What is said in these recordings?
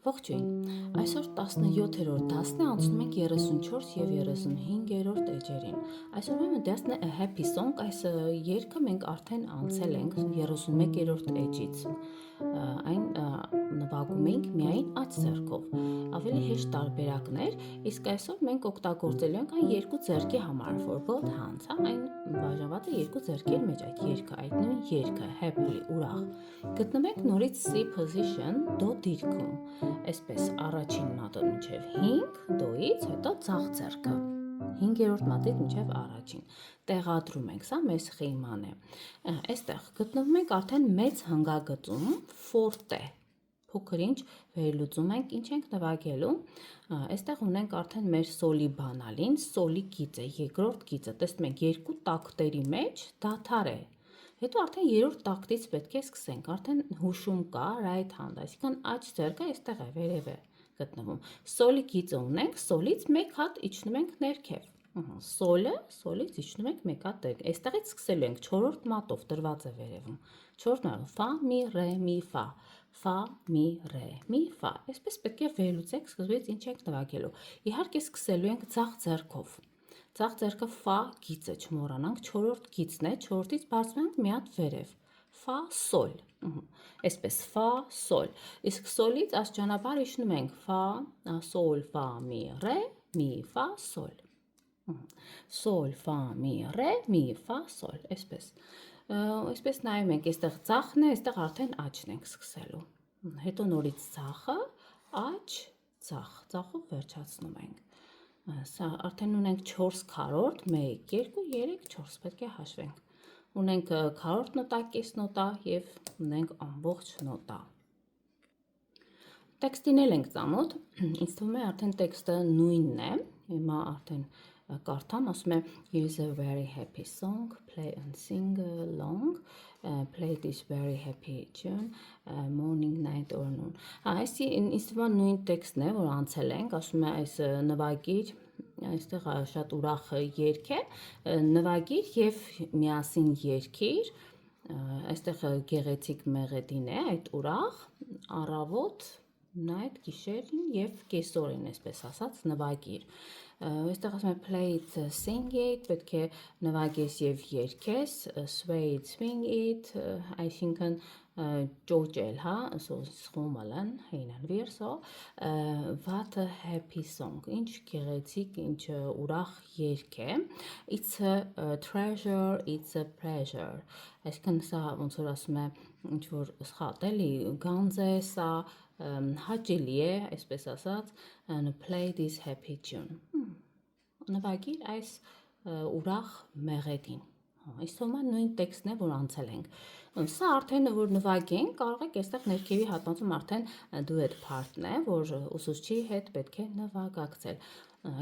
Ողջույն, այսօր 17-րդ դասն է, անցնում ենք 34 և 35-րդ էջերին։ Այսօր մեմը դասն է A Happy Song, այս երգը մենք արդեն անցել ենք 31-րդ էջից, այն նվագում ենք միայն աջ ձեռքով, ավելի հեշտ տարբերակներ, իսկ այսօր մենք օգտագործելու ենք այն երկու ձեռքի համար, for both hands, այն բաժանված է երկու ձեռքերի մեջ այդ երգը, այդ նույն երգը, happily, ուրախ։ Գտնվենք նորից C position, դո դիրքում, այսպես առաջին մատը մինչև 5, դոից, հետո ձախ ձեռքը, 5-րդ մատից մինչև առաջին, տեղադրում ենք, սա մեզ խիման է, այստեղ գտնվում ենք արդեն մեծ հնգագծում, forte, փոքր ինչ վերլուծում ենք, ինչ ենք նվագելու, այստեղ ունենք արդեն մեր սոլի բանալին, սոլի գիծը, երկրորդ գիծը, տեսնում ենք երկու տակտերի մեջ դադար է, հետո արդեն երրորդ տակտից պետք է սկսենք, արդեն հուշում կա right hand, այսինքն աջ ձեռքը այստեղ է, վերև է գտնվում, սոլի գիծը ունենք, սոլից մեկ հատ իջնում ենք ներքև, սոլից իջնում ենք մեկ հատ ներքև, այստեղից սկսելու ենք չորրորդ մատով տրված է վերևում, չորրորդ մատով, ֆա, մի, ռե, մի, ֆա, ֆա, մի, ռե, մի, ֆա, այսպես պետք է վերլուծենք սկզբից ինչ ենք նվագելու, իհարկե սկսելու ենք ձախ ձեռքով, ձախ ձեռքը ֆա գիծը չմոռանանք, չորրորդ գիծն է, չորրորդից բարձրանում ենք մի հատ վերև, ֆա, սոլ, այսպես ֆա, սոլ, իսկ սոլից աստիճանաբար իջնում ենք ֆա, սոլ, ֆա, մի, ռե, մի, ֆա, սոլ, սոլ, ֆա, մի, ռե, մի, ֆա, սոլ, այսպես նայում ենք, այստեղ ձախն է, այստեղ արդեն աջն ենք սկսելու, հետո նորից ձախը, աջ, ձախ, ձախով վերջացնում ենք, սա արդեն ունենք 4 քառորդ, 1, 2, 3, 4, պետք է հաշվենք, ունենք քառորդ նոտա, կես նոտա և ունենք ամբողջ նոտա։ Տեքստին էլ ենք ծանոթ, ինձ թվում է արդեն տեքստը նույնն է, հիմա արդեն կարդամ, ասում է Here is a very happy song, play and sing along, play this very happy tune, morning, night or noon, ինձ թվում է նույն տեքստն է, որ անցել ենք, ասում է այս նվագիր, այստեղ շատ ուրախ երգ է, նվագիր և միասին երգիր, այստեղ գեղեցիկ մեղեդին է, այդ ուրախ, առավոտ, night, գիշերին և կեսօրին, այսպես ասած, նվագիր, այստեղ ասում է play it, sing it, պետք է նվագես և երգես, sway it, swing it, այսինքն ճոճել, սխոմալն, հինան վիրսո, what a happy song, ինչ գեղեցիկ, ինչ ուրախ երգ է, it's a treasure, it's a pleasure, այսինքն սա ոնց որ ասում է, ինչ որ սխատ էլի, գանձ է, սա հաճելի է, այսպես ասած, play this happy tune, նվագիր այս ուրախ մեղեդին, այս թվում է նույն տեքստն է, որ անցել ենք, սա արդեն որ նվագենք, կարող եք այստեղ ներքևի հատվածում արդեն duet part-ն է, որ ուսուցչի հետ պետք է նվագակցել,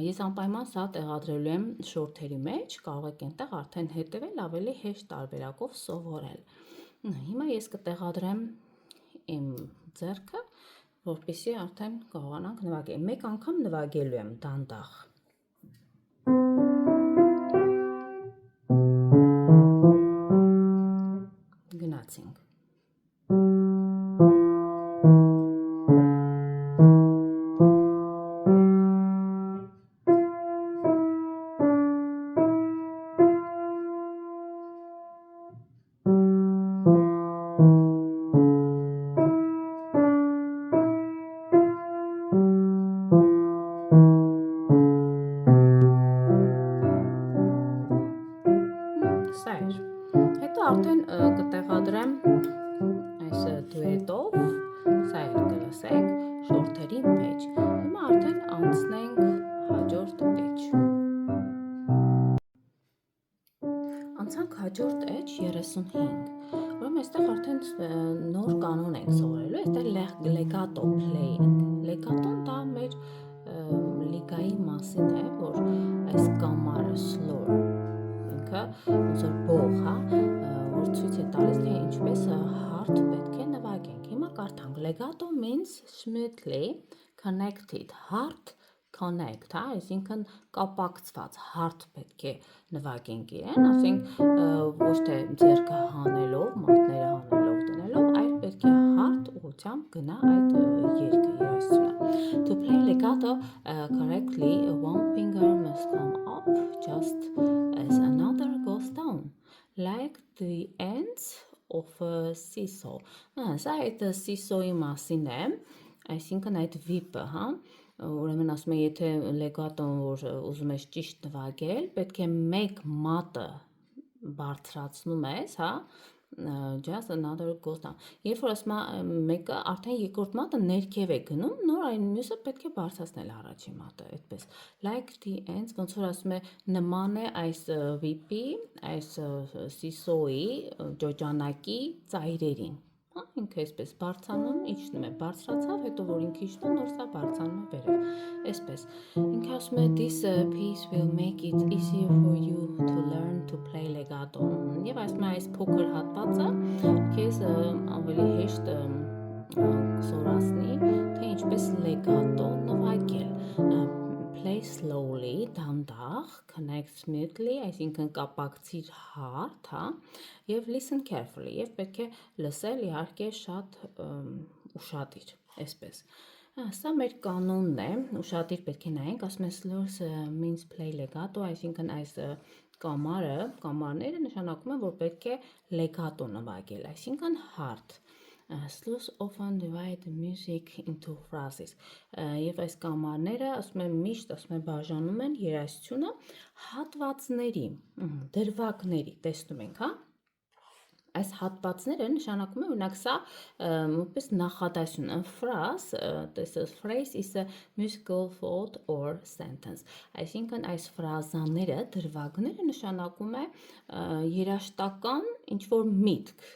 ես անպայման սա տեղադրելու եմ շորթերի մեջ, կարող եք այնտեղ արդեն հետևել, ավելի հեշտ տարբերակով սովորել, հիմա ես կտեղադրեմ իմ ձեռքը, որպեսզի արդեն կարողանանք նվագել, մեկ անգամ նվագելու եմ դանդաղ, գնացինք, սա էր, հետո արդեն կտեղադրեմ այս դուետով, սա էր կլսենք շորթերի մեջ, հիմա արդեն անցնենք հաջորդ էջ, անցանք հաջորդ էջ 35, ուրեմն այստեղ արդեն նոր կանոն ենք սովորելու, այստեղ լեգատո playing, լեգատոն դա մեր լիգայի մասին է, որ այս կամարը slow, ինքը ոնց որ բող, որ ցույց է տալիս, թե ինչպես հարթ պետք է նվագենք, հիմա կարդանք, legato means smoothly connected, հարթ connect, այսինքն կապակցված, հարթ պետք է նվագենք իրեն, ասենք ոչ թե ձեռքը հանելով, մատները հանելով դնելով, այլ պետք է հարթ ուղղությամբ գնա այդ երգը, երաժշտությունը correctly, one finger must come up just as another goes down, like the ends of a seesaw. Սա այդ seesaw-ի մասին է, այսինքն այդ վիպը, հա, ուրեմն ասում է, եթե լեգատոն որ ուզում ես ճիշտ նվագել, պետք է մեկ մատը բարձրացնում ես, հա, just another goes down. Երբ որ ասում մեկը արդեն երկրորդ մատը ներքև է գնում, նոր այն մյուսը պետք է բարձրացնել առաջին մատը, այդպես. Like the ends, ոնց որ ասում է, նման է այս վիպի, այս seesaw-ի, ջոջանակի ծայրերին։ Հա, ինքը այսպես բարձանում, իջնում է, բարձրացավ, հետո որ ինքը իջնում, նոր սա բարձանում է վերև, այսպես։ Ինքը ասում է, this piece will make it easier for you to learn to play legato։ Եվ ասում է, այս փոքր հատվածը քեզ ավելի հեշտ կսորացնի, թե ինչպես legato նվագել։ Play slowly, դանդաղ, connect smoothly, այսինքն կապակցիր հարթ, հա, եւ listen carefully, եւ պետք է լսել իհարկե շատ ուշադիր, այսպես։ Սա մեր կանոնն է, ուշադիր պետք է նայենք, ասում է slows means play legato, այսինքն այս կամարները նշանակում են, որ պետք է legato նվագել, այսինքն հարթ։ Slows often divide music into phrases. Եվ այս կամարները, ասում եմ, միշտ, ասում եմ, բաժանում են երաժշտությունը հատվածների, դրվագների, տեսնում ենք, հա։ Այս հատվածները նշանակում է, օրինակ սա որպես նախադասություն, phrase is a musical thought or sentence. Այսինքն այս ֆրազաները, դրվագները նշանակում է երաժշտական ինչ-որ միտք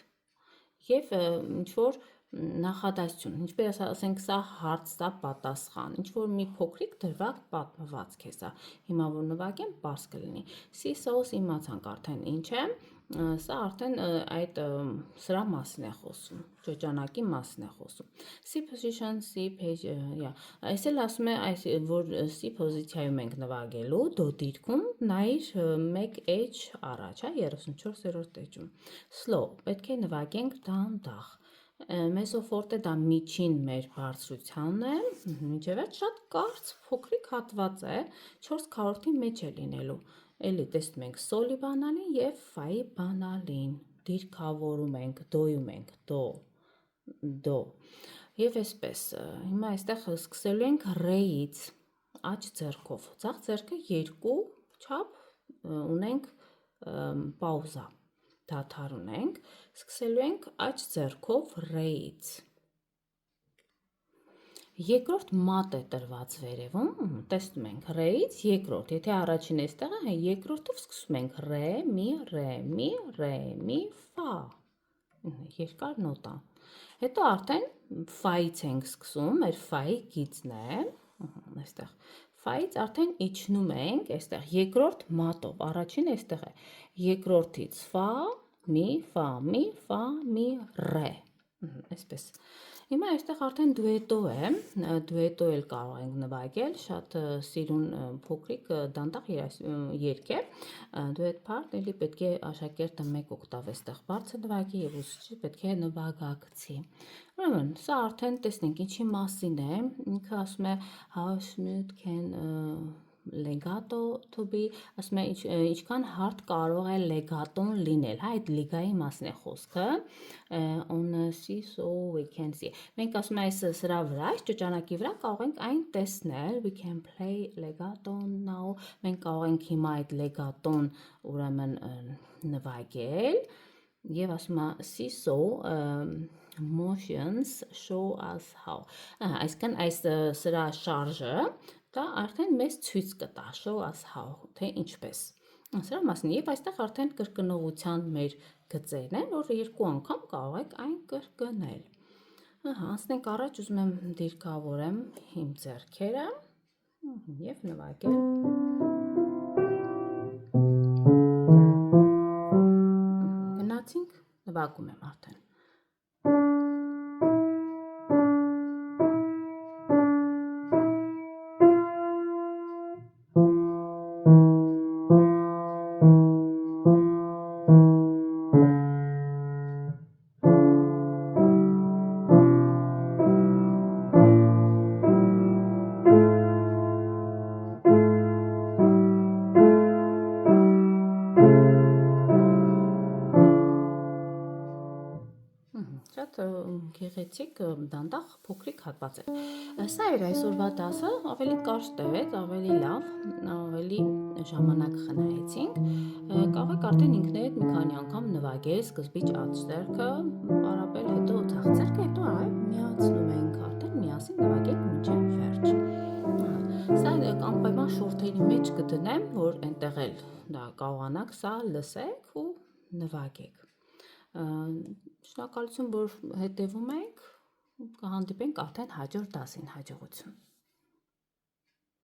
եւ ինչ-որ նախադասություն, ինչպես ասենք սա հարց, սա պատասխան, ինչ-որ մի փոքրիկ դրվագ պատմվածք է սա։ Հիմա որ նվագեմ, պարզ կլինի։ Seesaws իմացանք արդեն ինչ է, սա արդեն այդ սրա մասին է խոսում, ջոջանակի մասին է խոսում։ C position, C page, այս էլ ասում է, որ C պոզիցիայում ենք նվագելու, դո դիրքում, նայիր մեկ էջ առաջ, հա, 34-րդ էջում։ Slow, պետք է նվագենք դանդաղ։ Մեսոֆորտե դա միջին մեր բարձրությանն է, մինչև այդ շատ կարճ փոքրիկ հատված է, 4 քառորդի մեջ է լինելու։ Էլի տեսնում ենք սոլի բանալին եւ ֆայի բանալին, դիրքավորում ենք, դոյում ենք, դո։ Եվ այսպես, հիմա այստեղ սկսելու ենք ռեից, աջ ձեռքով, ձախ ձեռքը երկու չափ ունենք պաուզա, դադար ունենք, սկսելու ենք աջ ձեռքով ռեից։ Երկրորդ մատ է տրված վերևում, տեսնում ենք ռեից, երկրորդ, եթե առաջին էստեղ է, երկրորդով սկսում ենք ռե, ֆա, երկար նոտա։ Հետո արդեն ֆայից ենք սկսում, մեր ֆայի գիծն է, այստեղ, ֆայից արդեն իջնում ենք, այստեղ երկրորդ մատով, առաջին այստեղ է, երկրորդից ֆա, մի, ռե, այսպես։ Հիմա այստեղ արդեն դուետո է, դուետո էլ կարող ենք նվագել, շատ սիրուն փոքրիկ դանդաղ երգ է, դուետ part, էլի պետք է աշակերտը մեկ օկտավ այստեղ բարձր նվագի եւ ուսուցիչը պետք է նվագակցի։ Ուրեմն, սա արդեն տեսնենք ինչի մասին է, ինքը ասում է how smooth can legato to be, ասում է ինչքան հարթ կարող է legato-ն լինել, հա, այդ լիգայի մասին է խոսքը, on a seesaw we can see, մենք ասում այս սրա վրա, այս ճճանակի վրա կարող ենք այն տեսնել, we can play legato now, մենք կարող ենք հիմա այդ legato-ն ուրեմն նվագել, եւ ասում է seesaw motions show us how, այսքան այս սրա շարժը, դա արդեն մեզ ցույց կտա, show us how, թե ինչպես։ Սրա մասին, եւ այստեղ արդեն կրկնողության մեր գծերն են, որ երկու անգամ կարող եք այն կրկնել։ Անցնենք առաջ, ուզում եմ դիրքավորեմ իմ ձեռքերը եւ նվագել։ Գնացինք, նվագում եմ արդեն։ Շատ գեղեցիկ, դանդաղ, փոքրիկ հատված էր։ Սա էր այսօրվա դասը, ավելի կարճ տևեց, ավելի լավ, ավելի ժամանակ խնայեցինք։ Կարող եք արդեն ինքներդ մի քանի անգամ նվագել սկզբից աջ ձեռքը, պարապել, հետո ձախ ձեռքը, հետո միացնում ենք, արդեն միասին նվագեք մինչև վերջ։ Սա անպայման շորթերի մեջ կդնեմ, որ այնտեղ էլ դա կարողանաք սա լսեք ու նվագեք։ Շնորհակալություն, որ հետևում եք, կհանդիպենք արդեն հաջորդ դասին, հաջողություն։